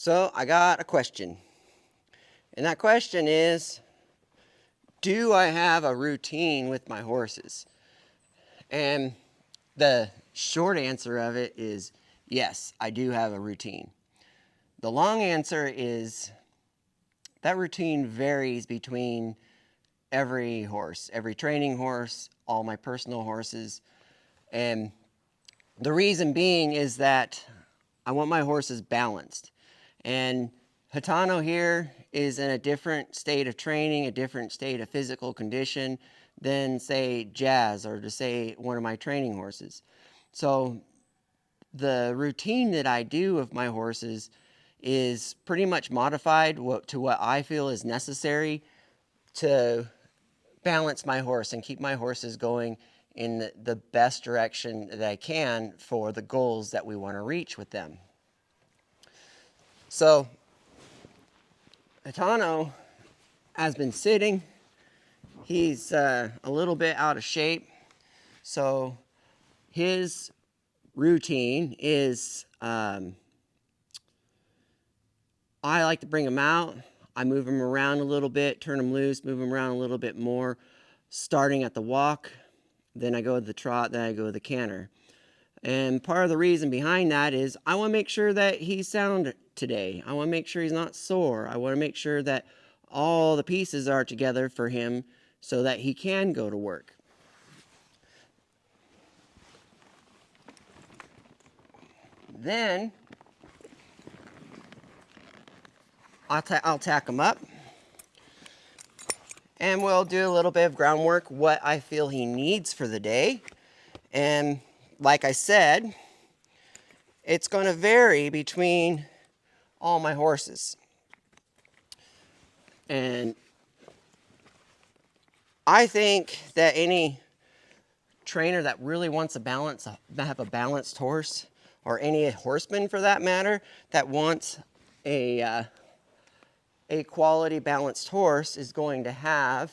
So I got a question. And that question is, do I have a routine with my horses? And the short answer of it is yes, I do have a routine. The long answer is that routine varies between every horse, every training horse, all my personal horses. And the reason being is that I want my horses balanced. And Hitano here is in a different state of training, a different state of physical condition than, say, Jazz or to say one of my training horses. So the routine that I do of my horses is pretty much modified to what I feel is necessary to balance my horse and keep my horses going in the best direction that I can for the goals that we want to reach with them. So Hitano has been sitting. He's a little bit out of shape. So his routine is I like to bring him out. I move him around a little bit, turn him loose, move him around a little bit more, starting at the walk. Then I go to the trot, then I go to the canter. And part of the reason behind that is I want to make sure that he's sound today. I want to make sure he's not sore. I want to make sure that all the pieces are together for him so that he can go to work. Then I'll tack him up and we'll do a little bit of groundwork, what I feel he needs for the day. And like I said, it's going to vary between all my horses. And I think that any trainer that really wants to have a balanced horse, or any horseman for that matter, that wants a quality balanced horse is going to have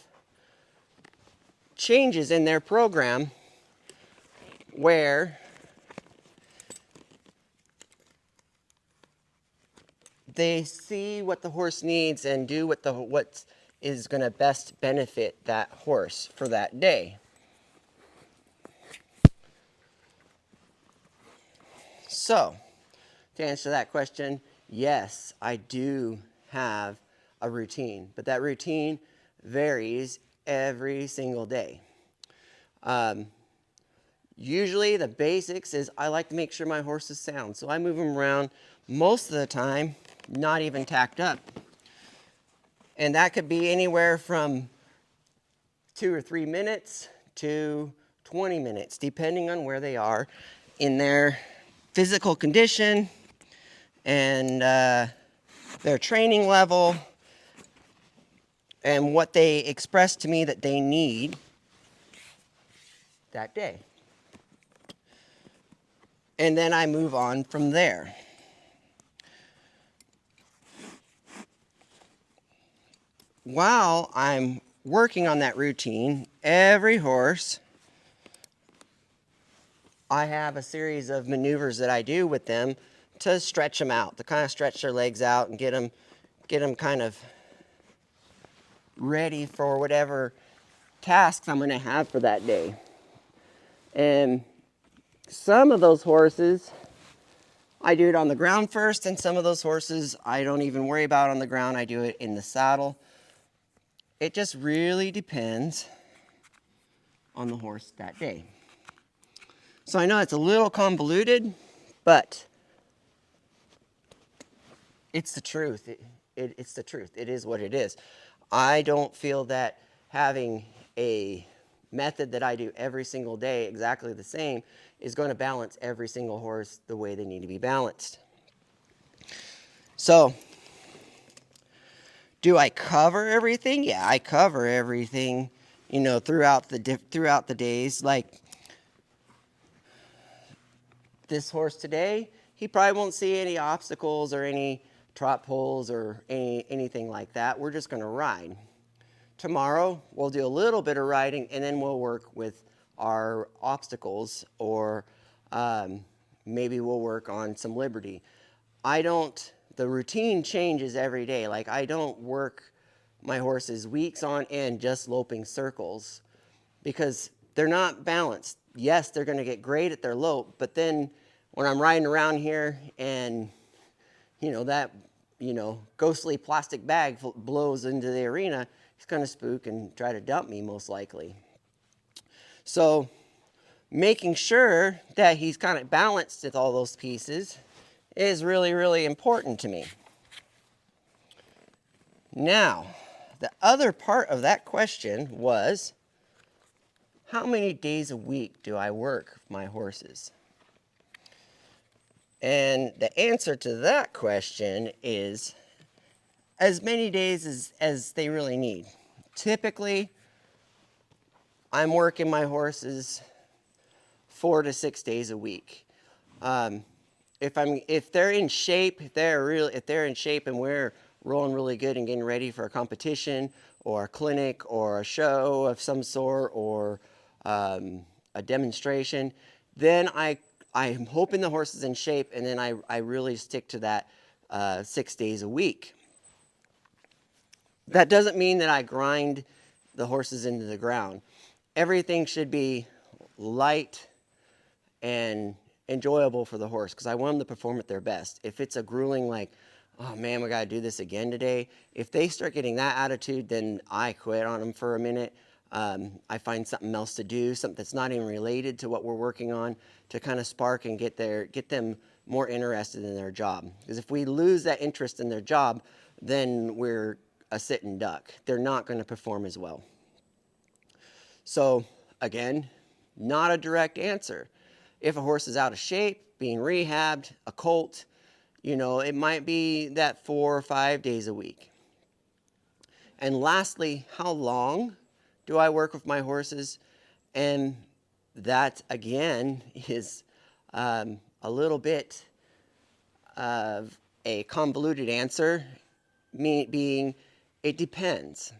changes in their program where they see what the horse needs and do what is going to best benefit that horse for that day. So, to answer that question, yes, I do have a routine, but that routine varies every single day. Usually the basics is I like to make sure my horse is sound, so I move him around most of the time, not even tacked up. And that could be anywhere from 2 or 3 minutes to 20 minutes, depending on where they are in their physical condition and their training level and what they express to me that they need that day. And then I move on from there. While I'm working on that routine, every horse, I have a series of maneuvers that I do with them to stretch them out, to kind of stretch their legs out and get them kind of ready for whatever tasks I'm going to have for that day. And some of those horses, I do it on the ground first, and some of those horses I don't even worry about on the ground. I do it in the saddle. It just really depends on the horse that day. So I know it's a little convoluted, but it's the truth. It's the truth. It is what it is. I don't feel that having a method that I do every single day exactly the same is going to balance every single horse the way they need to be balanced. So, do I cover everything? Yeah, I cover everything, throughout the days. Like this horse today, he probably won't see any obstacles or any trot poles or anything like that. We're just going to ride. Tomorrow, we'll do a little bit of riding, and then we'll work with our obstacles, or maybe we'll work on some liberty. I don't the routine changes every day. Like I don't work my horses weeks on end just loping circles because they're not balanced. Yes, they're going to get great at their lope, but then when I'm riding around here and that ghostly plastic bag blows into the arena, he's going to spook and try to dump me most likely. So making sure that he's kind of balanced with all those pieces is really, really important to me. Now, the other part of that question was, how many days a week do I work my horses? And the answer to that question is as many days as they really need. Typically, I'm working my horses 4 to 6 days a week. If they're in shape, if they're in shape and we're rolling really good and getting ready for a competition or a clinic or a show of some sort or a demonstration, then I'm hoping the horse is in shape, and then I really stick to that 6 days a week. That doesn't mean that I grind the horses into the ground. Everything should be light and enjoyable for the horse because I want them to perform at their best. If it's a grueling, like, oh man, we got to do this again today, if they start getting that attitude, then I quit on them for a minute. I find something else to do, something that's not even related to what we're working on, to kind of spark and get them more interested in their job. Because if we lose that interest in their job, then we're a sitting duck. They're not going to perform as well. So again, not a direct answer. If a horse is out of shape, being rehabbed, a colt, it might be that 4 or 5 days a week. And lastly, how long do I work with my horses? And that, again, is a little bit of a convoluted answer, being it depends.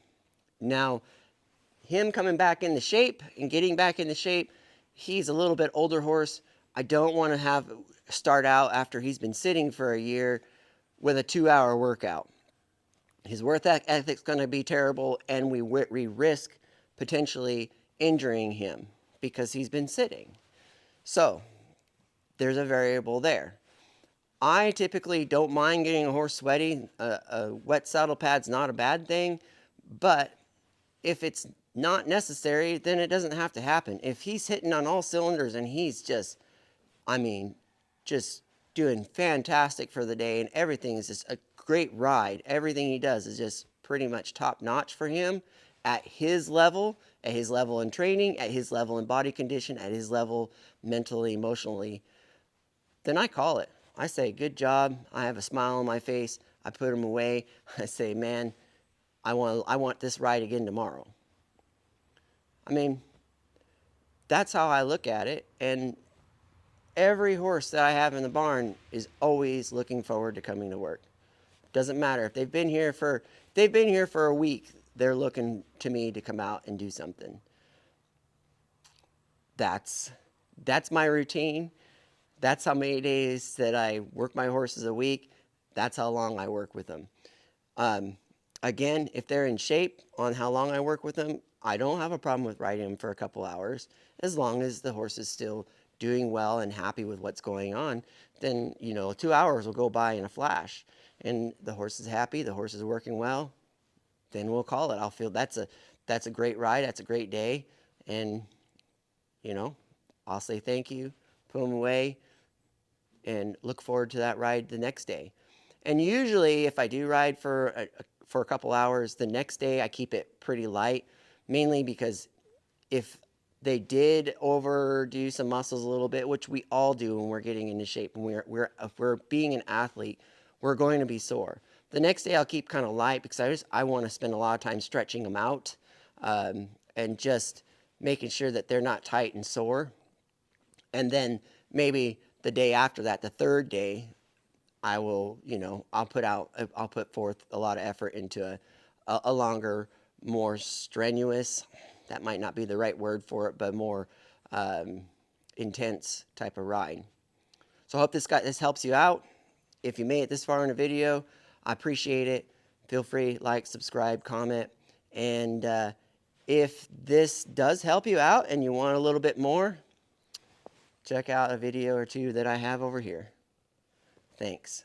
Now, him coming back into shape and getting back into shape, he's a little bit older horse. I don't want to start out after he's been sitting for a year with a 2-hour workout. His work ethic's going to be terrible, and we risk potentially injuring him because he's been sitting. So there's a variable there. I typically don't mind getting a horse sweaty. A wet saddle pad's not a bad thing, but if it's not necessary, then it doesn't have to happen. If he's hitting on all cylinders and he's just doing fantastic for the day and everything is just a great ride, everything he does is just pretty much top notch for him at his level in training, at his level in body condition, at his level mentally, emotionally, then I call it. I say, good job. I have a smile on my face. I put him away. I say, man, I want this ride again tomorrow. I mean, that's how I look at it. And every horse that I have in the barn is always looking forward to coming to work. Doesn't matter if they've been here for a week, they're looking to me to come out and do something. That's my routine. That's how many days that I work my horses a week. That's how long I work with them. Again, if they're in shape on how long I work with them, I don't have a problem with riding them for a couple hours. As long as the horse is still doing well and happy with what's going on, then 2 hours will go by in a flash. And the horse is happy, the horse is working well, then we'll call it. I'll feel that's a great ride, that's a great day, and I'll say thank you, put them away, and look forward to that ride the next day. And usually, if I do ride for a couple hours, the next day I keep it pretty light, mainly because if they did overdo some muscles a little bit, which we all do when we're getting into shape, and if we're being an athlete, we're going to be sore. The next day I'll keep kind of light because I want to spend a lot of time stretching them out and just making sure that they're not tight and sore. And then maybe the day after that, the third day, I will, I'll put forth a lot of effort into a longer, more strenuous, that might not be the right word for it, but more intense type of ride. So I hope this helps you out. if you made it this far in the video, I appreciate it. Feel free, like, subscribe, comment. And if this does help you out and you want a little bit more, check out a video or two that I have over here. Thanks.